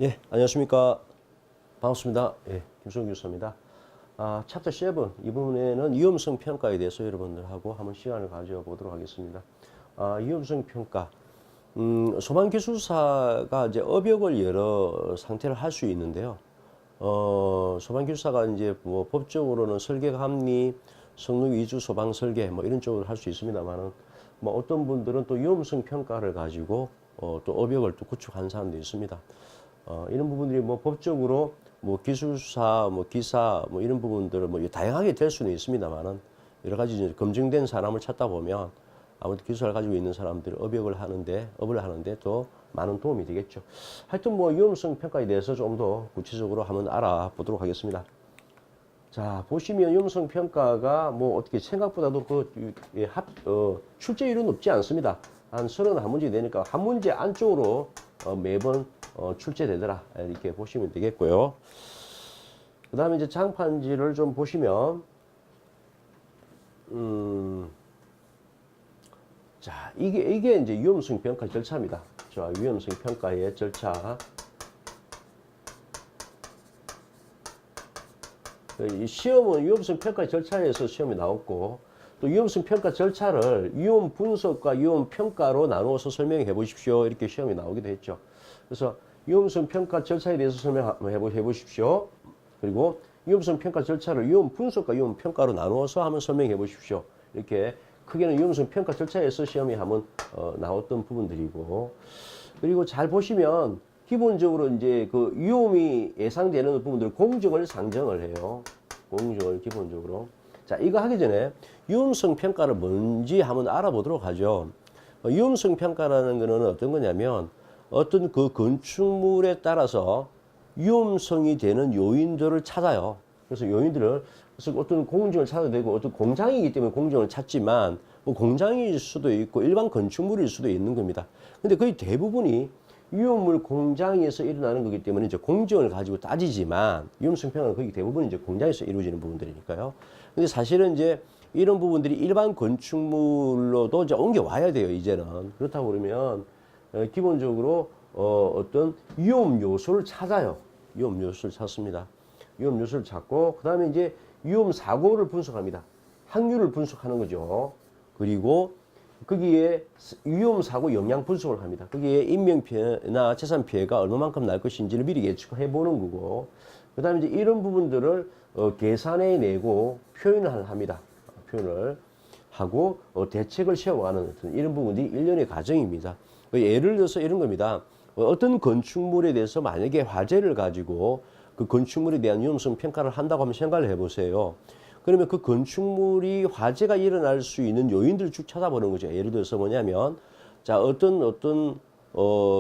예, 안녕하십니까. 반갑습니다. 예, 김수영 교수입니다. 챕터 7, 이 부분에는 위험성 평가에 대해서 여러분들하고 한번 시간을 가져보도록 하겠습니다. 위험성 평가. 소방기술사가 이제 업역을 여러 상태를 할 수 있는데요. 소방기술사가 이제 뭐 법적으로는 설계 감리, 성능 위주 소방 설계 뭐 이런 쪽으로 할 수 있습니다만은 뭐 어떤 분들은 또 위험성 평가를 가지고 또 업역을 또 구축한 사람도 있습니다. 이런 부분들이 뭐 법적으로 뭐 기술사, 뭐 기사, 뭐 이런 부분들은 뭐 다양하게 될 수는 있습니다만은 여러 가지 이제 검증된 사람을 찾다 보면 아무튼 기술을 가지고 있는 사람들이 업을 하는데 또 많은 도움이 되겠죠. 하여튼 뭐 위험성 평가에 대해서 좀 더 구체적으로 한번 알아보도록 하겠습니다. 자, 보시면 위험성 평가가 뭐 어떻게 생각보다도 출제율은 높지 않습니다. 한 31문제 되니까 한 문제 안쪽으로 매번 출제되더라. 이렇게 보시면 되겠고요. 그 다음에 이제 장판지를 좀 보시면, 자, 이게 이제 위험성 평가 절차입니다. 자, 위험성 평가의 절차. 이 시험은 위험성 평가 절차에서 시험이 나왔고, 또 위험성 평가 절차를 위험 분석과 위험 평가로 나누어서 설명해 보십시오. 이렇게 시험이 나오기도 했죠. 그래서 위험성 평가 절차에 대해서 설명해 보십시오. 그리고 위험성 평가 절차를 위험 분석과 위험 평가로 나누어서 한번 설명해 보십시오. 이렇게 크게는 위험성 평가 절차에서 시험이 한번 나왔던 부분들이고, 그리고 잘 보시면 기본적으로 이제 그 위험이 예상되는 부분들 공정을 상정을 해요. 공정을 기본적으로. 자, 이거 하기 전에 위험성 평가를 뭔지 한번 알아보도록 하죠. 위험성 평가라는 거는 어떤 거냐면 어떤 그 건축물에 따라서 위험성이 되는 요인들을 찾아요. 그래서 그래서 어떤 공정을 찾아야 되고, 어떤 공장이기 때문에 공정을 찾지만, 뭐 공장일 수도 있고, 일반 건축물일 수도 있는 겁니다. 근데 거의 대부분이 위험물 공장에서 일어나는 거기 때문에 이제 공정을 가지고 따지지만, 위험성 평가는 거의 대부분 이제 공장에서 이루어지는 부분들이니까요. 근데 사실은 이제 이런 부분들이 일반 건축물로도 이제 옮겨와야 돼요, 이제는. 그렇다고 그러면, 기본적으로 어떤 위험 요소를 찾아요. 위험 요소를 찾습니다. 위험 요소를 찾고 그 다음에 이제 위험 사고를 분석합니다. 확률을 분석하는 거죠. 그리고 거기에 위험 사고 영향 분석을 합니다. 거기에 인명 피해나 재산 피해가 얼마만큼 날 것인지를 미리 예측해 보는 거고, 그 다음에 이제 이런 부분들을 계산해 내고 표현을 합니다. 표현을 하고 대책을 세워가는 이런 부분이 일련의 과정입니다. 예를 들어서 이런 겁니다. 어떤 건축물에 대해서 만약에 화재를 가지고 그 건축물에 대한 위험성 평가를 한다고 하면 생각을 해보세요. 그러면 그 건축물이 화재가 일어날 수 있는 요인들을 쭉 찾아보는 거죠. 예를 들어서 뭐냐면, 자, 어떤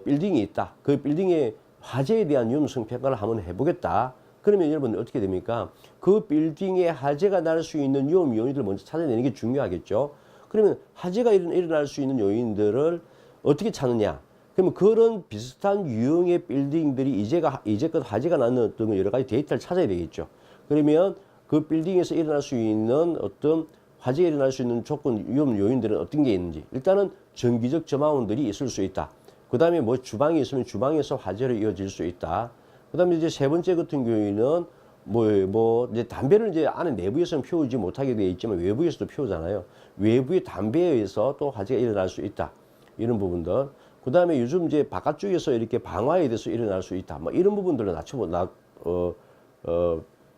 빌딩이 있다. 그 빌딩의 화재에 대한 위험성 평가를 한번 해보겠다. 그러면 여러분 어떻게 됩니까? 그 빌딩에 화재가 날 수 있는 위험 요인들을 먼저 찾아내는 게 중요하겠죠. 그러면 화재가 일어날 수 있는 요인들을 어떻게 찾느냐? 그러면 그런 비슷한 유형의 빌딩들이 이제껏 화재가 났는 어떤 여러 가지 데이터를 찾아야 되겠죠. 그러면 그 빌딩에서 일어날 수 있는 어떤 화재가 일어날 수 있는 조건, 위험 요인들은 어떤 게 있는지. 일단은 정기적 점화원들이 있을 수 있다. 그 다음에 뭐 주방이 있으면 주방에서 화재로 이어질 수 있다. 그 다음에 이제 세 번째 같은 경우에는 이제 담배를 이제 안에 내부에서는 피우지 못하게 되어 있지만 외부에서도 피우잖아요. 외부의 담배에 의해서 또 화재가 일어날 수 있다. 이런 부분들. 그 다음에 요즘 이제 바깥쪽에서 이렇게 방화에 대해서 일어날 수 있다. 뭐 이런 부분들을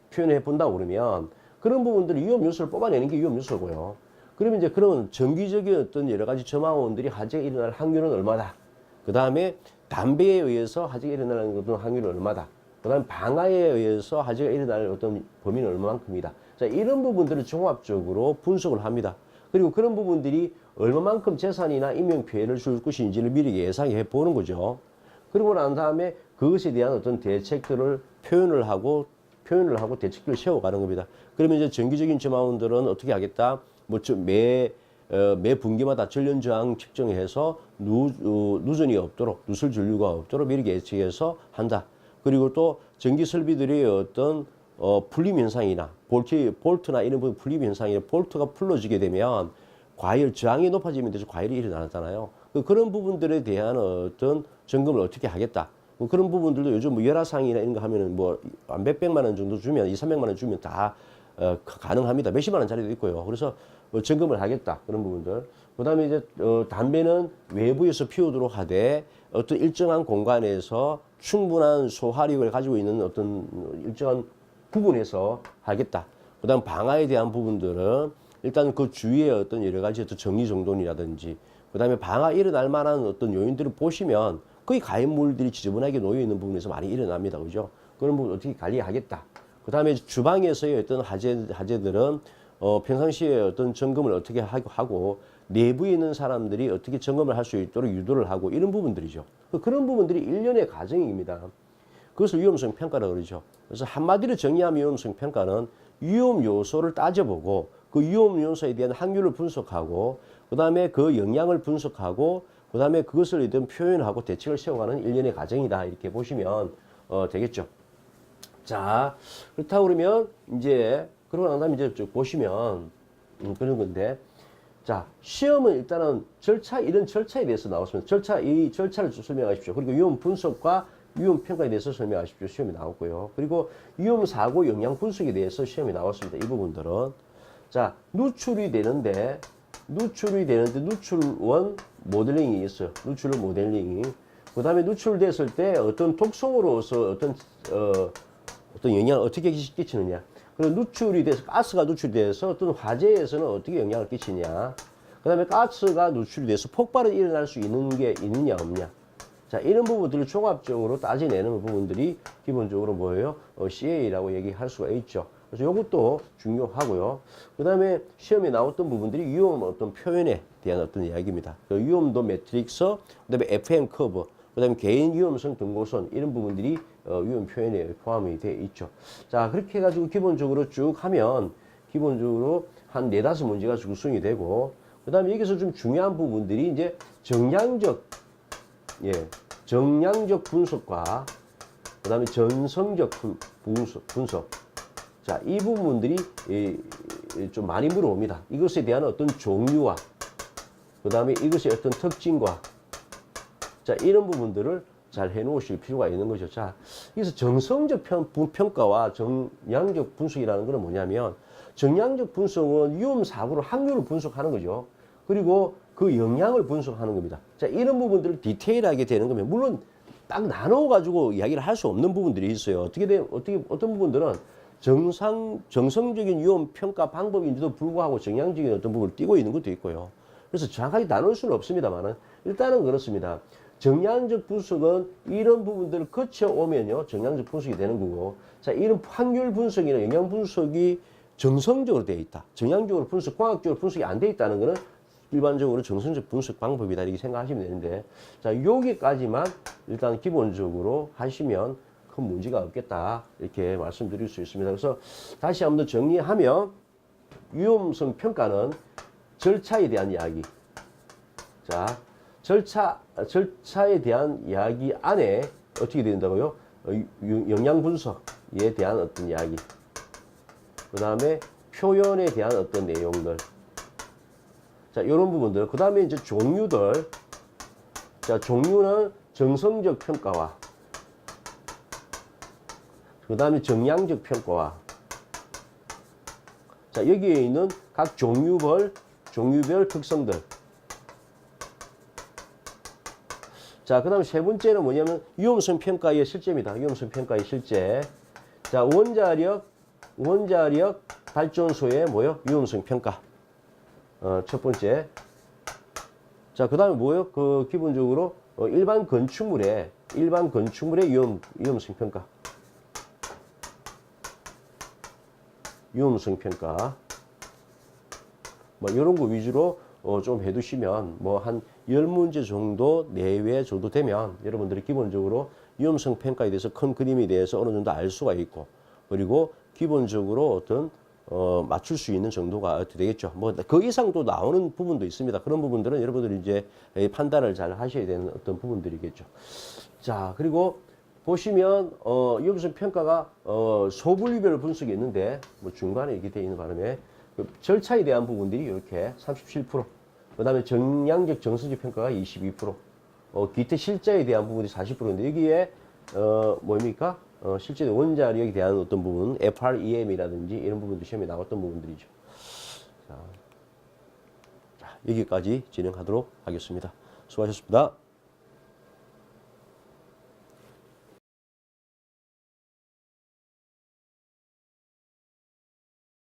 표현해 본다고 그러면 그런 부분들이 위험 요소를 뽑아내는 게 위험 요소고요. 그러면 이제 그런 정기적인 어떤 여러 가지 점화원들이 화재가 일어날 확률은 얼마다. 그 다음에 담배에 의해서 화재가 일어나는 어떤 확률은 얼마다. 그 다음에 방화에 의해서 화재가 일어날 어떤 범위는 얼마만큼이다. 자, 이런 부분들을 종합적으로 분석을 합니다. 그리고 그런 부분들이 얼마만큼 재산이나 인명피해를 줄 것인지를 미리 예상해 보는 거죠. 그러고 난 다음에 그것에 대한 어떤 대책들을 표현을 하고 대책들을 세워가는 겁니다. 그러면 이제 정기적인 점화원들은 어떻게 하겠다? 매 분기마다 전련 저항 측정해서 누전이 없도록, 누설 전류가 없도록 미리 예측해서 한다. 그리고 또 전기 설비들의 어떤 풀림 현상이나 볼트나 이런 부분 풀림 현상이나 볼트가 풀어지게 되면 과열 저항이 높아지면 돼서 과열이 일어나잖아요. 그런 부분들에 대한 어떤 점검을 어떻게 하겠다. 뭐 그런 부분들도 요즘 뭐 열화상이나 이런 거 하면은 뭐 몇백만 원 정도 주면 2, 300만 원 주면 다 가능합니다. 몇십만 원짜리도 있고요. 그래서 뭐 점검을 하겠다. 그런 부분들. 그다음에 이제 담배는 외부에서 피우도록 하되 어떤 일정한 공간에서 충분한 소화력을 가지고 있는 어떤 일정한 부분에서 하겠다. 그다음 방화에 대한 부분들은 일단 그 주위에 어떤 여러 가지 어떤 정리정돈이라든지 그다음에 방화 일어날 만한 어떤 요인들을 보시면 거의 가해물들이 지저분하게 놓여 있는 부분에서 많이 일어납니다. 그죠? 그런 부분 어떻게 관리하겠다. 그다음에 주방에서의 어떤 화재들은 평상시에 어떤 점검을 어떻게 하고 내부에 있는 사람들이 어떻게 점검을 할 수 있도록 유도를 하고 이런 부분들이죠. 그런 부분들이 일련의 과정입니다. 그것을 위험성 평가라고 그러죠. 그래서 한마디로 정의하면 위험성 평가는 위험 요소를 따져보고 그 위험 요소에 대한 확률을 분석하고 그다음에 그 영향을 분석하고 그다음에 그것을 일단 표현하고 대책을 세워가는 일련의 과정이다. 이렇게 보시면 되겠죠. 자, 그렇다고 그러면 이제 그러고 난 다음에 이제 쭉 보시면 그런 건데 자, 시험은 일단은 이런 절차에 대해서 나왔습니다. 이 절차를 좀 설명하십시오. 그리고 위험 분석과 위험 평가에 대해서 설명하십시오. 시험이 나왔고요. 그리고 위험 사고 영향 분석에 대해서 시험이 나왔습니다. 이 부분들은 자, 누출이 되는데 누출원 모델링이 있어요. 누출 모델링이. 그다음에 누출됐을 때 어떤 독성으로서 어떤 영향을 어떻게 끼치느냐. 그리고 누출이 돼서 가스가 누출돼서 어떤 화재에서는 어떻게 영향을 끼치냐. 그다음에 가스가 누출이 돼서 폭발이 일어날 수 있는 게 있느냐 없냐. 자, 이런 부분들을 종합적으로 따져내는 부분들이 기본적으로 뭐예요? CA라고 얘기할 수가 있죠. 그래서 이것도 중요하고요. 그다음에 시험에 나왔던 부분들이 위험 어떤 표현에 대한 어떤 이야기입니다. 그 위험도 매트릭스, 그다음에 FM 커브, 그다음에 개인 위험성 등고선 이런 부분들이 위험 표현에 포함이 되어 있죠. 자, 그렇게 해가지고 기본적으로 쭉 하면 기본적으로 한 4, 5문제가 구성이 되고 그다음에 여기서 좀 중요한 부분들이 이제 정량적 분석과 그다음에 전성적 분석. 자, 이 부분들이 좀 많이 물어옵니다. 이것에 대한 어떤 종류와 그다음에 이것의 어떤 특징과 자, 이런 부분들을 잘 해놓으실 필요가 있는 거죠. 자, 여기서 정성적 평가와 정량적 분석이라는 것은 뭐냐면 정량적 분석은 위험 사고를 확률을 분석하는 거죠. 그리고 그 영향을 분석하는 겁니다. 자, 이런 부분들을 디테일하게 되는 거면 물론 딱 나눠 가지고 이야기를 할 수 없는 부분들이 있어요. 어떤 부분들은 정성적인 위험 평가 방법인지도 불구하고 정량적인 어떤 부분을 띄고 있는 것도 있고요. 그래서 정확하게 나눌 수는 없습니다만은 일단은 그렇습니다. 정량적 분석은 이런 부분들을 거쳐오면요, 정량적 분석이 되는 거고, 자, 이런 확률 분석이나 영향 분석이 정성적으로 되어 있다. 정량적으로 과학적으로 분석이 안 되어 있다는 것은 일반적으로 정성적 분석 방법이다. 이렇게 생각하시면 되는데, 자, 여기까지만 일단 기본적으로 하시면 큰 문제가 없겠다. 이렇게 말씀드릴 수 있습니다. 그래서 다시 한번 더 정리하면, 위험성 평가는 절차에 대한 이야기. 자, 절차에 대한 이야기 안에 어떻게 된다고요? 영양 분석에 대한 어떤 이야기. 그 다음에 표현에 대한 어떤 내용들. 자, 이런 부분들. 그 다음에 이제 종류들. 자, 종류는 정성적 평가와, 그 다음에 정량적 평가와, 자, 여기에 있는 각 종류별 특성들. 자, 그 다음에 세 번째는 뭐냐면 위험성 평가의 실제입니다. 위험성 평가의 실제. 자, 원자력 발전소의 뭐요? 위험성 평가. 첫 번째. 자, 그 다음에 뭐요? 기본적으로 일반 건축물의 위험성 평가. 위험성 평가. 뭐 이런 거 위주로 좀 해두시면 뭐 한 10문제 정도 내외 정도 되면 여러분들이 기본적으로 위험성 평가에 대해서 큰 그림에 대해서 어느 정도 알 수가 있고, 그리고 기본적으로 어떤 맞출 수 있는 정도가 어떻게 되겠죠. 뭐 그 이상도 나오는 부분도 있습니다. 그런 부분들은 여러분들이 이제 판단을 잘 하셔야 되는 어떤 부분들이겠죠. 자, 그리고 보시면 위험성 평가가 소분류별 분석이 있는데 뭐 중간에 이렇게 되어 있는 바람에 그 절차에 대한 부분들이 이렇게 37%, 그 다음에 정량적 정성적 평가가 22%, 기타 실제에 대한 부분이 40%인데 여기에 뭡니까? 실제 원자력에 대한 어떤 부분, FREM이라든지 이런 부분도 시험에 나왔던 부분들이죠. 자, 여기까지 진행하도록 하겠습니다. 수고하셨습니다.